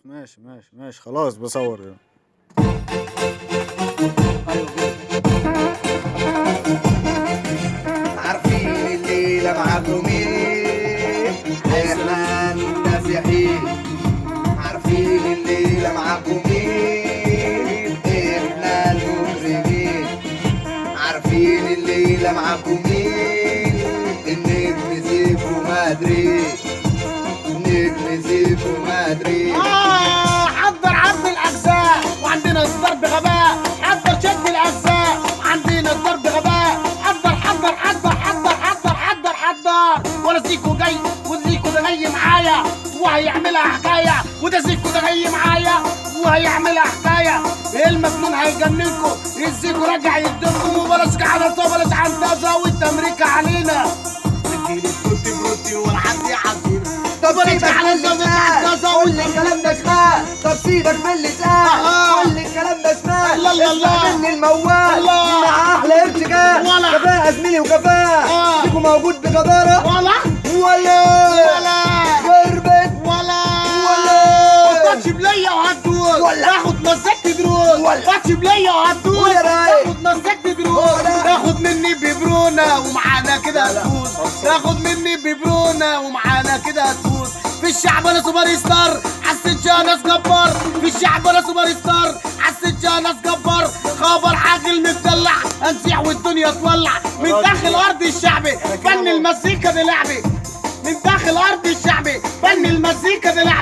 ماشي ماشي ماشي خلاص بصور يعني. عارفين الليلة معاكم مين؟ احنا المسيحيين. عارفين الليلة معاكم مين؟ احنا المجرمين. عارفين الليلة معاكم مين؟ النجم سيفو مدريد. النجم سيفو مدريد. حضر عرض الاجزاء وعندنا الضرب غباء. حضر شد الاجزاء عندنا الضرب غباء. حضر حضر حضر حضر حضر حضر حضر. ولا زيكو جاي وزيكو ده جاي معايا وهيعملها حكايه. وده زيكو ده جاي معايا وهيعملها حكايه. المجنون هيجننكم. الزيكو راجع يدمكم. وبلاش كحلطه وبلاش عنتزه والتمريكه علينا. اديني التوتي بروتي ولا عندي عصير. طب سيبك من اللي اتقال. قول لي الكلام ده شمال. طب سيبك من اللي اتقال. قول لي الكلام ده شمال. اسمع مني الموال مع احلى ارتجال. كفاءة زميلي وكفاءة. فيكم موجود بجدارة ولا خربت ولا تاتش بليا وهتدور تاخد مسكت دروس. تاتش بليا وهتدور تاخد مسكت دروس. تاخد مني ببرونه ومعانا كده هتفوز. تاخد مني ببرونه ومعانا كده هتفوز. في الشعب انا سوبر ستار. حسيت ناس جبار. في الشعب انا سوبر ستار. حسيت ناس جبار. خبر عاجل متدلع هنسيح والدنيا تولع. من داخل ارض الشعب فن المزيكا دي لعبي. من داخل ارض الشعب فن المزيكا دي لعبي.